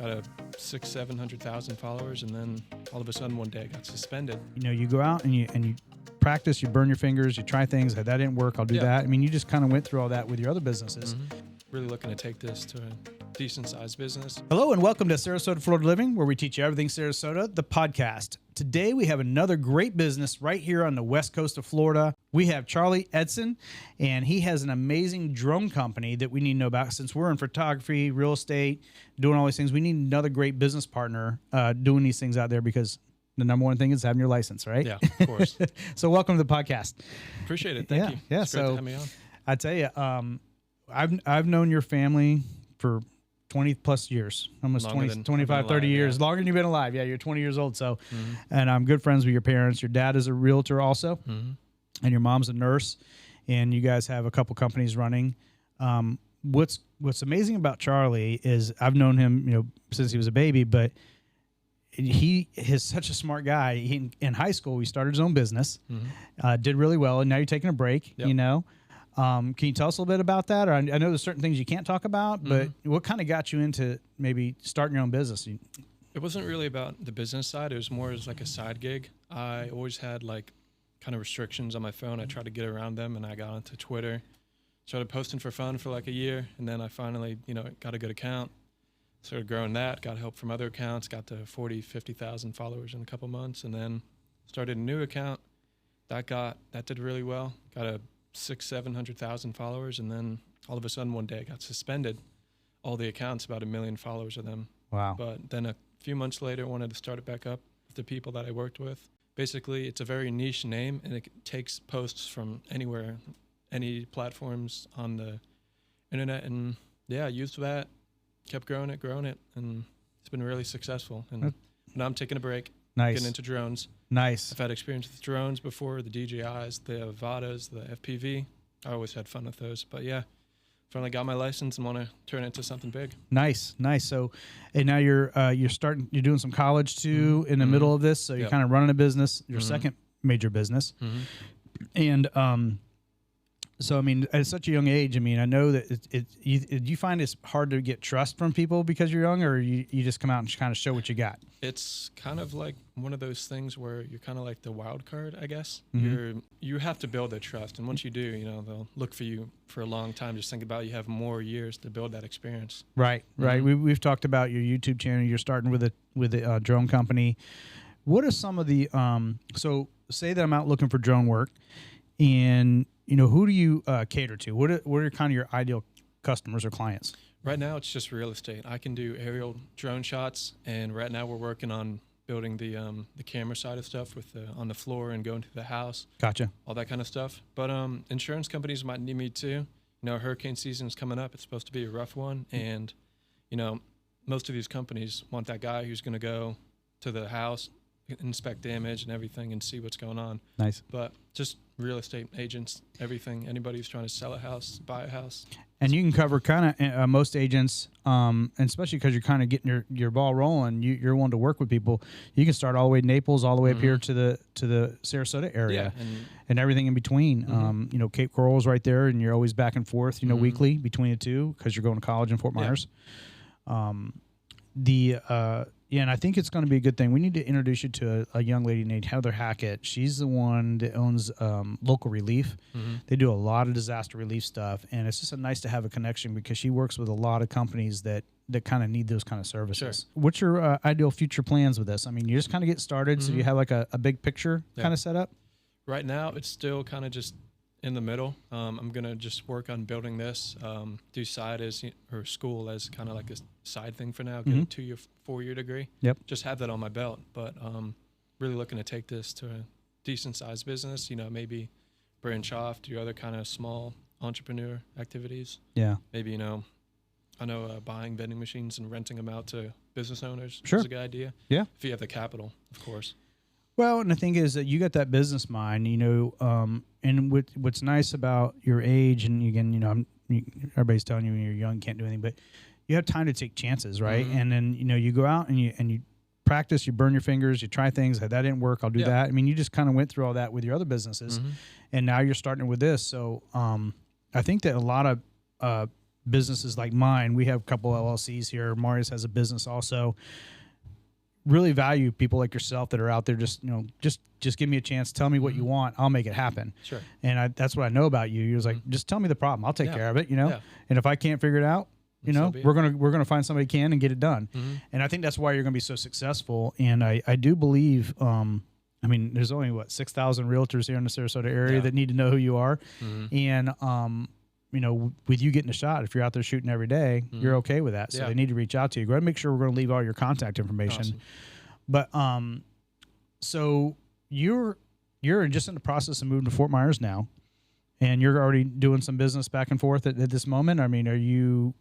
got a 700,000 followers, and then all of a sudden one day I got suspended. You know, you go out and you practice, you burn your fingers, you try things. That didn't work, I'll do that. I mean, you just kind of went through all that with your other businesses. Really looking to take this to a decent sized business. Hello and welcome to Sarasota Florida Living, where we teach you everything Sarasota, the podcast. Today we have another great business right here on the west coast of Florida. We have Charlie Henson, and he has an amazing drone company that we need to know about. Since we're in photography, real estate, doing all these things, we need another great business partner doing these things out there, because the number one thing is having your license, right? Yeah, of course. So welcome to the podcast. Appreciate it. Thank you. Yeah. It's great to have me on. I tell you, I've known your family for 20 plus years, almost 25, 30 years, longer than you've been alive. Yeah, you're 20 years old. So, and I'm good friends with your parents. Your dad is a realtor also, and your mom's a nurse, and you guys have a couple companies running. What's amazing about Charlie is I've known him, since he was a baby, but he is such a smart guy. In high school, he started his own business, did really well, and now you're taking a break, Can you tell us a little bit about that? Or I know there's certain things you can't talk about, but what kind of got you into maybe starting your own business? It wasn't really about the business side. It was more as like a side gig. I always had like kind of restrictions on my phone. I tried to get around them, and I got onto Twitter, started posting for fun for like a year, and then I finally, got a good account. Started growing that, got help from other accounts, got to 40, 50,000 followers in a couple months, and then started a new account. That did really well. Got a 700,000 followers, and then all of a sudden one day I got suspended. All the accounts, about 1 million followers of them. Wow. But then a few months later, I wanted to start it back up with the people that I worked with. Basically, it's a very niche name, and it takes posts from anywhere, any platforms on the internet, and I used that, kept growing it, and it's been really successful. And now I'm taking a break. Nice. Getting into drones. Nice. I've had experience with drones before, the DJIs, the Avadas, the FPV. I always had fun with those. But finally got my license and want to turn it into something big. Nice. So, and now you're doing some college too in the middle of this. So you're kind of running a business, your second major business. And so, I mean, at such a young age, I know that you find it's hard to get trust from people because you're young, or you just come out and kind of show what you got? It's kind of like one of those things where you're kind of like the wild card, I guess. You have to build that trust, and once you do, they'll look for you for a long time. Just think about, you have more years to build that experience. Right. We've talked about your YouTube channel. You're starting with a drone company. What are some of the so say that I'm out looking for drone work, and who do you cater to? What are kind of your ideal customers or clients? Right now, it's just real estate. I can do aerial drone shots, and right now we're working on building the camera side of stuff with on the floor and going to the house. Gotcha. All that kind of stuff. But insurance companies might need me too. Hurricane season is coming up. It's supposed to be a rough one, and most of these companies want that guy who's going to go to the house, inspect damage and everything, and see what's going on. Nice. But just real estate agents, everything, anybody who's trying to sell a house, buy a house. And you can cover kind of most agents, and especially because you're kind of getting your ball rolling. You're wanting to work with people. You can start all the way in Naples, all the way up here to the Sarasota area, and everything in between. Cape Coral's right there, and you're always back and forth, weekly between the two, because you're going to college in Fort Myers. And I think it's going to be a good thing. We need to introduce you to a young lady named Heather Hackett. She's the one that owns Local Relief. They do a lot of disaster relief stuff, and it's just nice to have a connection, because she works with a lot of companies that kind of need those kind of services. Sure. What's your ideal future plans with this? You just kind of get started, so you have like a big picture kind of set up? Right now, it's still kind of just in the middle. I'm going to just work on building this, do school as kind of like a side thing for now, get a 2-year, 4-year degree. Yep. Just have that on my belt. But really looking to take this to a decent sized business, maybe branch off, do other kind of small entrepreneur activities. Yeah. Maybe, I know buying vending machines and renting them out to business owners is a good idea. Yeah. If you have the capital, of course. Well, and the thing is that you got that business mind, and what's nice about your age, and again, everybody's telling you when you're young you can't do anything, but you have time to take chances, right? And then you go out and you practice, you burn your fingers, you try things. That didn't work, I'll do that. You just kind of went through all that with your other businesses, and now you're starting with this. So I think that a lot of businesses like mine, we have a couple LLCs here. Marius has a business also. Really value people like yourself that are out there. Just give me a chance. Tell me what you want. I'll make it happen. Sure. And that's what I know about you. You're just like, just tell me the problem. I'll take care of it. Yeah. And if I can't figure it out, we're gonna find somebody who can and get it done. And I think that's why you're gonna be so successful. And I do believe. There's only 6,000 realtors here in the Sarasota area that need to know who you are. And with you getting a shot, if you're out there shooting every day, you're okay with that. So they need to reach out to you. Go ahead and make sure we're going to leave all your contact information. Awesome. But so you're just in the process of moving to Fort Myers now, and you're already doing some business back and forth at this moment. I mean, are you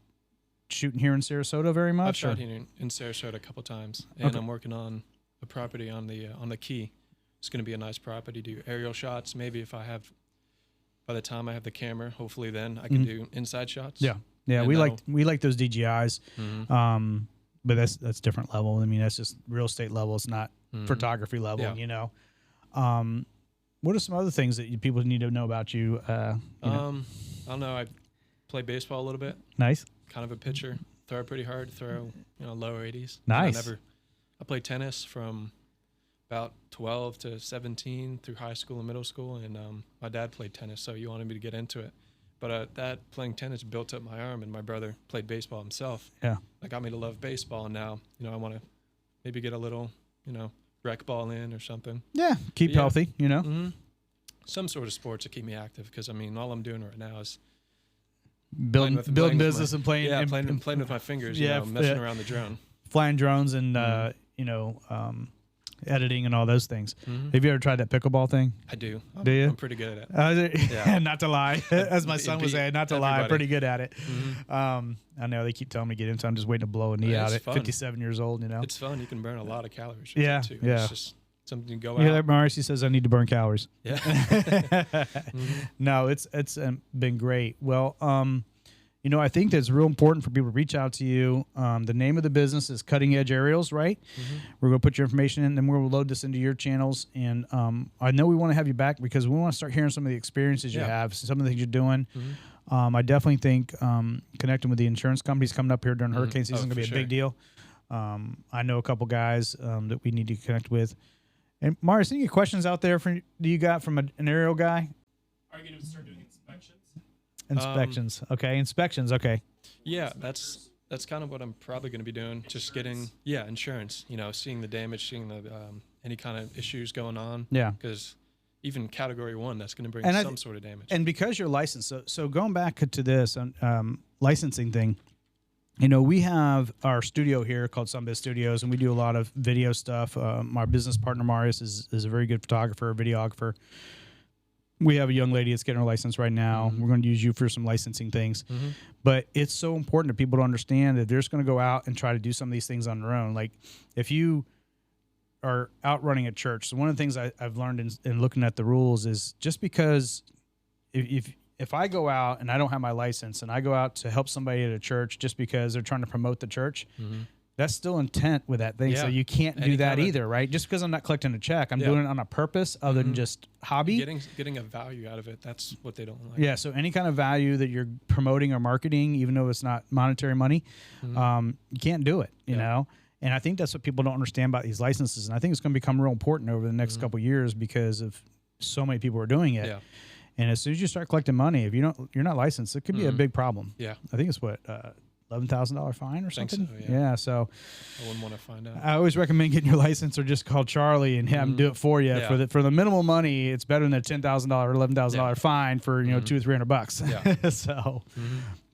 shooting here in Sarasota very much? I've shot here in Sarasota a couple times, and I'm working on a property on the Key. It's going to be a nice property. Do aerial shots. Maybe by the time I have the camera, hopefully then I can do inside shots. Yeah. And we like those DJIs. But that's different level. I mean, that's just real estate level. It's not photography level. What are some other things that people need to know about you? I don't know. I play baseball a little bit. Nice. Kind of a pitcher. Throw pretty hard. Throw lower 80s. Nice. I played tennis from about 12 to 17 through high school and middle school, and my dad played tennis, so he wanted me to get into it. But that playing tennis built up my arm, and my brother played baseball himself. Yeah, that got me to love baseball, and now I want to maybe get a little rec ball in or something. Yeah, keep healthy. Some sort of sports to keep me active, because all I'm doing right now is building business and playing. Yeah, playing with my fingers. Messing around the drone, flying drones, and editing and all those things. Have you ever tried that pickleball thing? I do. Do you? I'm pretty good at it. Not to lie, as my son was saying, not to lie, I'm pretty good at it. I know they keep telling me to get into. I'm just waiting to blow a knee out at 57 years old. It's fun. You can burn a lot of calories. Yeah, too. Yeah. It's just something to go out. Yeah, Marcy says I need to burn calories. Yeah. No, it's been great. Well, I think that's real important for people to reach out to you. The name of the business is Cutting Edge Aerials, right? We're going to put your information in, and we're going to load this into your channels. And I know we want to have you back because we want to start hearing some of the experiences you have, some of the things you're doing. I definitely think connecting with the insurance companies coming up here during hurricane season is going to be a big deal. I know a couple guys that we need to connect with. And Marius, any questions out there do you got from an aerial guy? Are you going to start doing inspections? Inspections. Okay. Yeah, that's kind of what I'm probably going to be doing. Just getting insurance. Seeing the damage, seeing the any kind of issues going on. Yeah. Because even Category 1, that's going to bring some sort of damage. And because you're licensed, so going back to this licensing thing, we have our studio here called Sunbiz Studios, and we do a lot of video stuff. My business partner Marius is a very good photographer, videographer. We have a young lady that's getting her license right now. We're going to use you for some licensing things. But it's so important that people to understand that they're just going to go out and try to do some of these things on their own. Like if you are out running a church, so one of the things I've learned in looking at the rules is just because if I go out and I don't have my license and I go out to help somebody at a church just because they're trying to promote the church, that's still intent with that thing. Yeah. So you can't do that either, right? Just because I'm not collecting a check, I'm doing it on a purpose other than just hobby. Getting a value out of it, that's what they don't like. Yeah, so any kind of value that you're promoting or marketing, even though it's not monetary money, you can't do it, you know? And I think that's what people don't understand about these licenses. And I think it's going to become real important over the next couple of years because of so many people are doing it. Yeah. And as soon as you start collecting money, if you're not licensed, it could be a big problem. Yeah. I think it's $11,000 fine or something. So, yeah. So I wouldn't want to find out. I always recommend getting your license or just call Charlie and have him do it for you. Yeah. For the minimal money, it's better than a $10,000 or $11,000 fine for $200 or $300. Yeah. So,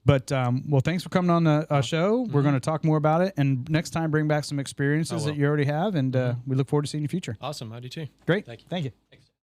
but well, thanks for coming on the show. We're going to talk more about it, and next time bring back some experiences that you already have, and we look forward to seeing you in the future. Awesome. I do too. Great. Thank you. Thank you. Thanks.